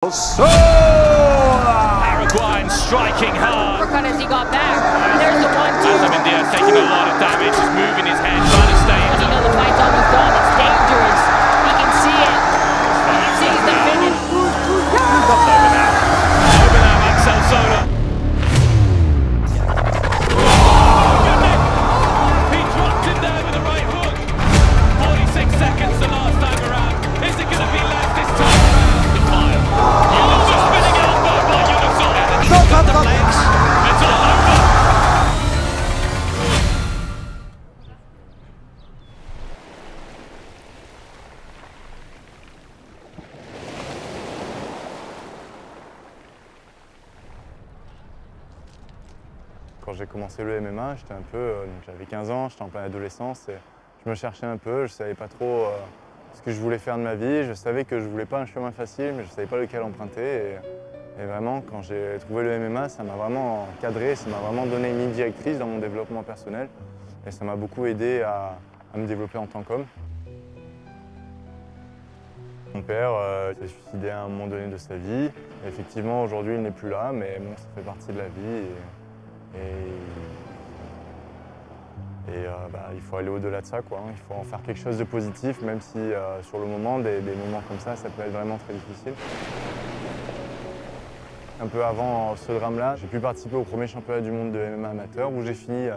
Paraguayan striking hard. As he got back. There's the 1-2. Azam India taking a lot of damage. He's moving his head, trying to stay You into know the fight's almost done. It's dangerous. He can see it. He sees the finish. over now, Axel Soda. He dropped him there with a right hook. 46 seconds the last time around. Is it going to be left this time around? The fire. Yunus spinning elbow by Yunus. He's got the legs. It's all over. Quand j'ai commencé le MMA, j'étais un peu, j'avais 15 ans, j'étais en pleine adolescence et je me cherchais un peu, je ne savais pas trop ce que je voulais faire de ma vie. Je savais que je ne voulais pas un chemin facile, mais je ne savais pas lequel emprunter. Et vraiment, quand j'ai trouvé le MMA, ça m'a vraiment cadré, ça m'a vraiment donné une ligne directrice dans mon développement personnel. Et ça m'a beaucoup aidé à me développer en tant qu'homme. Mon père s'est suicidé à un moment donné de sa vie. Et effectivement, aujourd'hui, il n'est plus là, mais bon, ça fait partie de la vie. Il faut aller au-delà de ça, quoi. Il faut en faire quelque chose de positif, même si sur le moment, des moments comme ça peut être vraiment très difficile. Un peu avant ce drame-là, j'ai pu participer au premier championnat du monde de MMA amateur où j'ai fini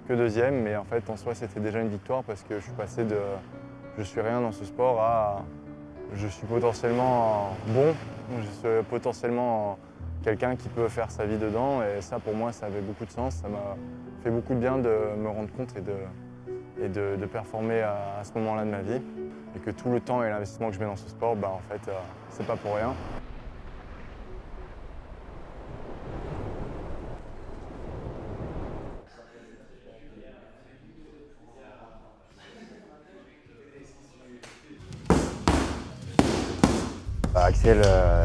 que deuxième, mais en fait en soi c'était déjà une victoire parce que je suis passé de je suis rien dans ce sport à je suis potentiellement bon, je suis potentiellement quelqu'un qui peut faire sa vie dedans et ça pour moi ça avait beaucoup de sens, ça m'a fait beaucoup de bien de me rendre compte et de performer à ce moment-là de ma vie et que tout le temps et l'investissement que je mets dans ce sport, en fait c'est pas pour rien. Axel,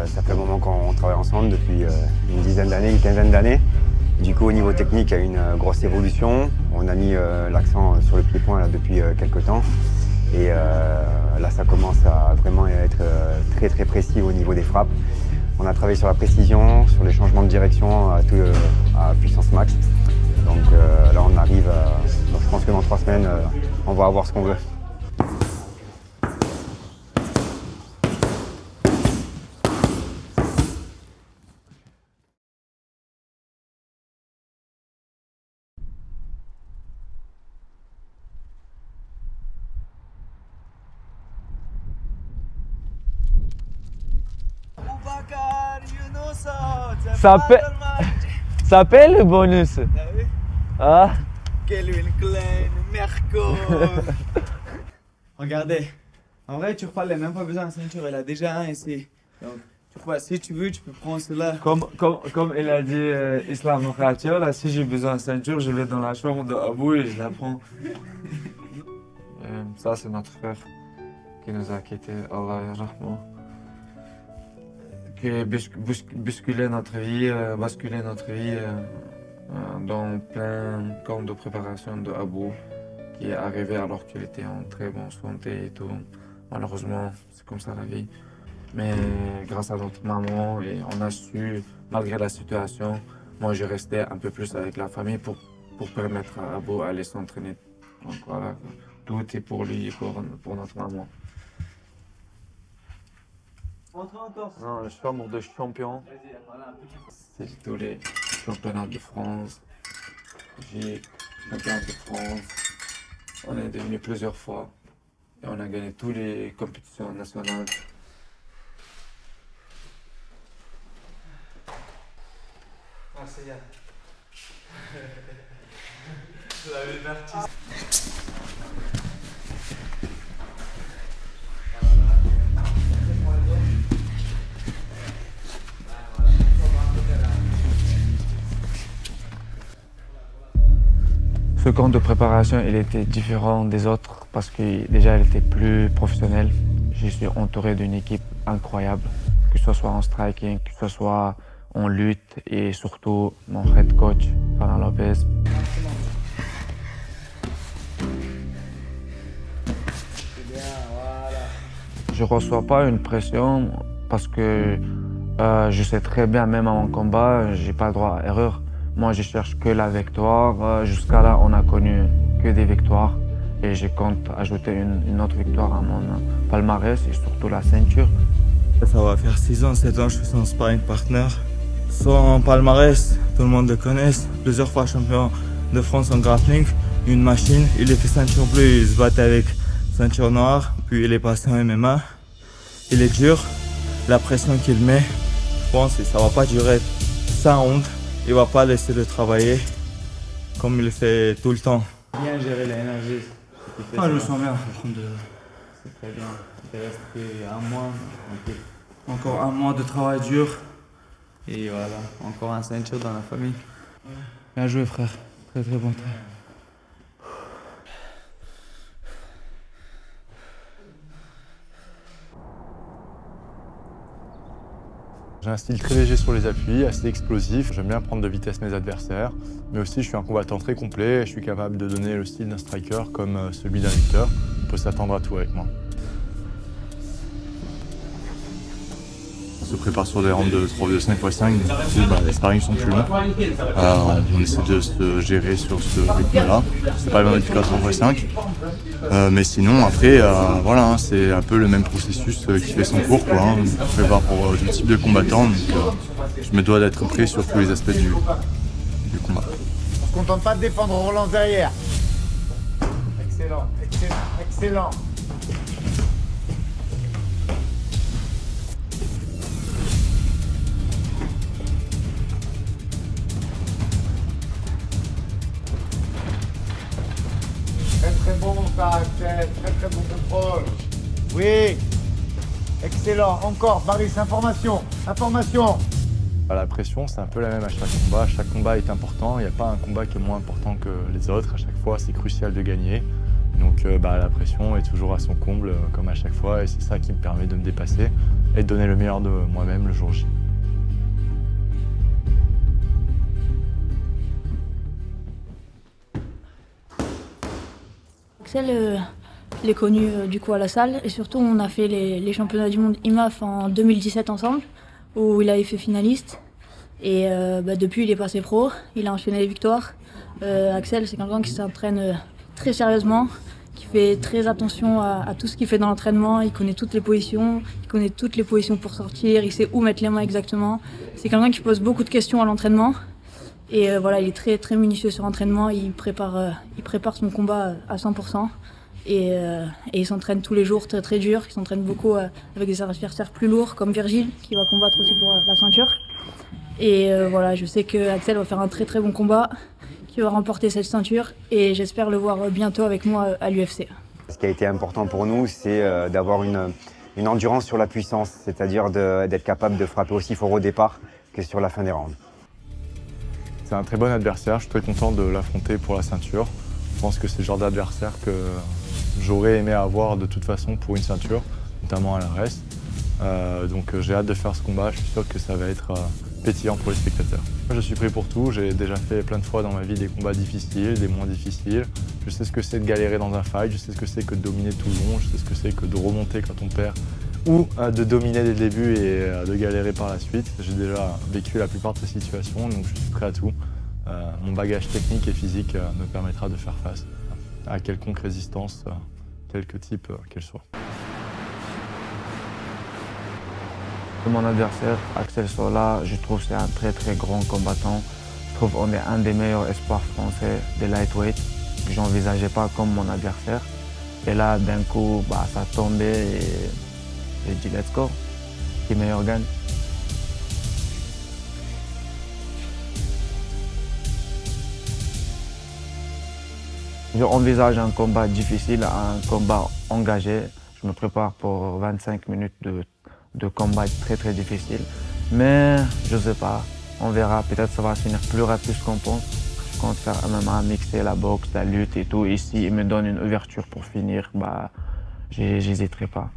ça fait un moment qu'on travaille ensemble depuis une dizaine d'années, une quinzaine d'années. Du coup, au niveau technique, il y a une grosse évolution. On a mis l'accent sur le pied-point depuis quelques temps. Et là, ça commence à vraiment être très très précis au niveau des frappes. On a travaillé sur la précision, sur les changements de direction à puissance max. Donc là, on arrive, je pense que dans 3 semaines, on va avoir ce qu'on veut. Ça paie le bonus. Ah. Kelvin Klein, Merco. Regardez, en vrai tu reparles, il n'a même pas besoin de ceinture, il a déjà un ici. Donc tu vois, si tu veux, tu peux prendre cela. Comme il a dit Islam Khatir, là si j'ai besoin de ceinture, je vais dans la chambre de Abou et je la prends. Ça c'est notre frère qui nous a quittés, Allah yarhamou. Qui a basculé notre vie dans plein camps de préparation de Abou, qui est arrivé alors qu'il était en très bonne santé et tout. Malheureusement, c'est comme ça la vie. Mais grâce à notre maman, et on a su, malgré la situation, moi je restais un peu plus avec la famille pour permettre à Abou d'aller s'entraîner. Donc voilà, tout est pour lui et pour notre maman. Non, le chambre de champion, c'est tous les championnats de France. J'ai championnat de France. On est devenu plusieurs fois et on a gagné toutes les compétitions nationales. Ah, c'est bien. Vous avez l'artiste. Ce camp de préparation, il était différent des autres parce que déjà, il était plus professionnel. Je suis entouré d'une équipe incroyable, que ce soit en striking, que ce soit en lutte et surtout mon head coach, Fernand Lopez. Je ne reçois pas une pression parce que Je sais très bien, même à mon combat, j'ai pas le droit à erreur. Moi, je cherche que la victoire. Jusqu'à là, on a connu que des victoires. Et je compte ajouter une autre victoire à mon palmarès et surtout la ceinture. Ça va faire 6 ans, 7 ans, je suis son sparring partner. Son palmarès, tout le monde le connaît. Plusieurs fois champion de France en grappling. Une machine, il était ceinture bleue, il se battait avec ceinture noire. Puis il est passé en MMA. Il est dur. La pression qu'il met, je pense que ça va pas durer 100 rounds. Il va pas laisser de travailler comme il le fait tout le temps. Bien gérer l'énergie. Je me sens bien. C'est très bien. Il reste un mois. Encore un mois de travail dur. Et voilà, encore un ceinture dans la famille. Bien joué frère. Très très bon travail. J'ai un style très léger sur les appuis, assez explosif. J'aime bien prendre de vitesse mes adversaires, mais aussi je suis un combattant très complet et je suis capable de donner le style d'un striker comme celui d'un lutteur. On peut s'attendre à tout avec moi. On se prépare sur des rounds de 5x5, donc les sparring sont plus longs. On essaie de se gérer sur ce rythme-là. C'est pas le même que 3x5. Mais sinon, après, voilà, hein, c'est un peu le même processus qui fait son cours, quoi. Hein. On se prépare pour tout type de combattants, donc je me dois d'être prêt sur tous les aspects du combat. On se contente pas de défendre, on relance derrière. Excellent, excellent, excellent. Très bon ça, Axel, très bon contrôle. Oui, excellent, encore, Baris, information, information. La pression, c'est un peu la même à chaque combat. Chaque combat est important, il n'y a pas un combat qui est moins important que les autres. À chaque fois, c'est crucial de gagner. Donc la pression est toujours à son comble, comme à chaque fois, et c'est ça qui me permet de me dépasser et de donner le meilleur de moi-même le jour J. Axel, je l'ai connu du coup à la salle et surtout on a fait les championnats du monde IMAF en 2017 ensemble où il avait fait finaliste et depuis il est passé pro, il a enchaîné les victoires. Axel c'est quelqu'un qui s'entraîne très sérieusement, qui fait très attention à tout ce qu'il fait dans l'entraînement, il connaît toutes les positions, pour sortir, il sait où mettre les mains exactement. C'est quelqu'un qui pose beaucoup de questions à l'entraînement. Et voilà, il est très très minutieux sur l'entraînement, il prépare son combat à 100% et il s'entraîne tous les jours très très dur, il s'entraîne beaucoup avec des adversaires plus lourds comme Virgile qui va combattre aussi pour la ceinture. Et voilà, je sais que Axel va faire un très très bon combat, qui va remporter cette ceinture et j'espère le voir bientôt avec moi à l'UFC. Ce qui a été important pour nous, c'est d'avoir une endurance sur la puissance, c'est-à-dire d'être capable de frapper aussi fort au départ que sur la fin des rounds. C'est un très bon adversaire, je suis très content de l'affronter pour la ceinture. Je pense que c'est le genre d'adversaire que j'aurais aimé avoir de toute façon pour une ceinture, notamment à l'ARES. Donc j'ai hâte de faire ce combat, je suis sûr que ça va être pétillant pour les spectateurs. Je suis prêt pour tout, j'ai déjà fait plein de fois dans ma vie des combats difficiles, des moins difficiles. Je sais ce que c'est de galérer dans un fight, je sais ce que c'est que de dominer tout le long, je sais ce que c'est que de remonter quand on perd ou de dominer dès le début et de galérer par la suite. J'ai déjà vécu la plupart de ces situations, donc je suis prêt à tout. Mon bagage technique et physique me permettra de faire face à quelconque résistance, quelque type qu'elle soit. Mon adversaire, Axel Sola, je trouve que c'est un très très grand combattant. Je trouve qu'on est un des meilleurs espoirs français des lightweight. Je n'envisageais pas comme mon adversaire. Et là, d'un coup, ça tombait et j'ai dit let's go, qui meilleur gagne. Je envisage un combat difficile, un combat engagé. Je me prépare pour 25 minutes de combat très très difficile. Mais je sais pas, on verra, peut-être ça va finir plus rapide qu'on pense. Je compte faire MMA, mixer la boxe, la lutte et tout. Ici, il me donne une ouverture pour finir, j'hésiterai pas.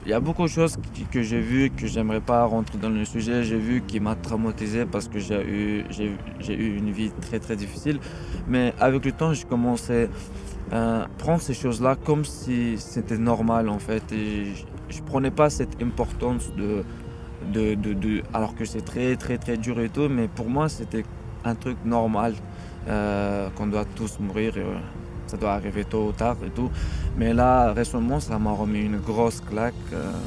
Il y a beaucoup de choses que j'ai vues, que j'aimerais pas rentrer dans le sujet. J'ai vu qui m'a traumatisé parce que j'ai eu une vie très très difficile. Mais avec le temps, j'ai commencé à prendre ces choses-là comme si c'était normal en fait. Et je prenais pas cette importance alors que c'est très dur et tout, mais pour moi c'était un truc normal qu'on doit tous mourir. Ça doit arriver tôt ou tard et tout. Mais là, récemment, ça m'a remis une grosse claque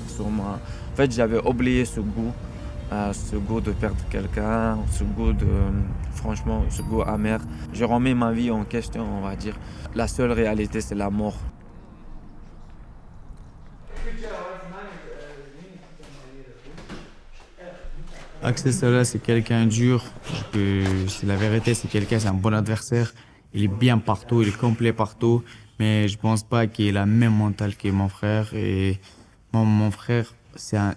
sur moi. En fait, j'avais oublié ce goût de perdre quelqu'un, franchement, ce goût amer. J'ai remis ma vie en question, on va dire. La seule réalité, c'est la mort. Axel Sola, c'est quelqu'un dur. C'est la vérité, c'est un bon adversaire. Il est bien partout, il est complet partout. Mais je pense pas qu'il ait la même mentale que mon frère. Et mon frère,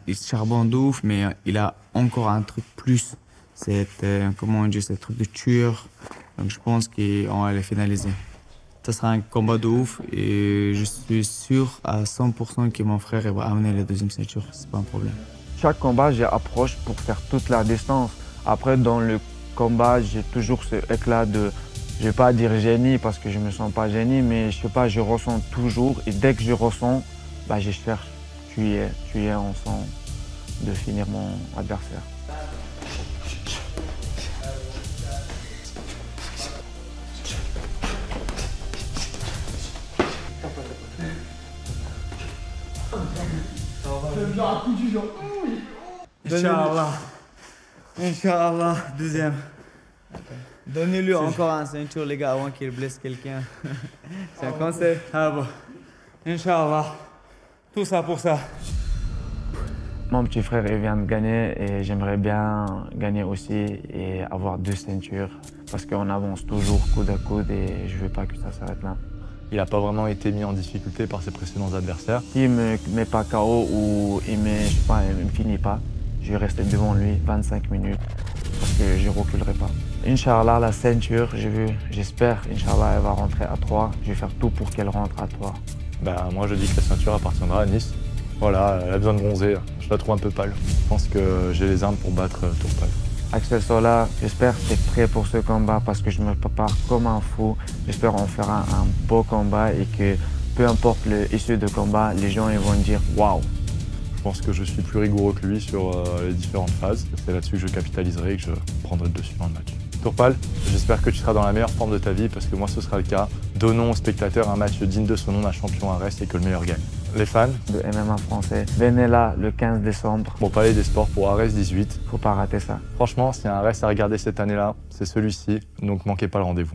il charbonne de ouf, mais il a encore un truc plus. Comment on dit, c'est un truc de tueur. Donc je pense qu'on va le finaliser. Ça sera un combat de ouf et je suis sûr à 100% que mon frère va amener la deuxième ceinture. C'est pas un problème. Chaque combat, j'approche pour faire toute la distance. Après, dans le combat, j'ai toujours ce éclat de, je vais pas dire génie parce que je me sens pas génie, mais je sais pas, je ressens toujours. Et dès que je ressens, bah, je cherche, tuer ensemble, de finir mon adversaire. Inch'Allah, deuxième. Donnez-lui encore un ceinture, les gars, avant qu'il blesse quelqu'un. C'est un conseil. Ah bon. Inch'Allah. Tout ça pour ça. Mon petit frère, il vient de gagner et j'aimerais bien gagner aussi et avoir 2 ceintures parce qu'on avance toujours coude à coude et je veux pas que ça s'arrête là. Il n'a pas vraiment été mis en difficulté par ses précédents adversaires. S'il ne me met pas KO ou il me finit pas, je vais rester devant lui 25 minutes parce que je ne reculerai pas. Inch'Allah, la ceinture, j'espère, Inch'Allah, elle va rentrer à 3. Je vais faire tout pour qu'elle rentre à 3. Ben, moi, je dis que la ceinture appartiendra à Nice. Voilà, elle a besoin de bronzer. Je la trouve un peu pâle. Je pense que j'ai les armes pour battre Tourpal. Axel Sola, j'espère que tu es prêt pour ce combat parce que je me prépare comme un fou. J'espère qu'on fera un beau combat et que peu importe l'issue de combat, les gens ils vont dire waouh. Je pense que je suis plus rigoureux que lui sur les différentes phases. C'est là-dessus que je capitaliserai et que je prendrai le dessus dans le match. Tourpal, j'espère que tu seras dans la meilleure forme de ta vie parce que moi ce sera le cas. Donnons aux spectateurs un match digne de son nom d'un champion Ares et que le meilleur gagne. Les fans de MMA français, venez là le 15 décembre. Au Palais des Sports pour Ares 18. Faut pas rater ça. Franchement, s'il y a un Ares à regarder cette année-là, c'est celui-ci. Donc manquez pas le rendez-vous.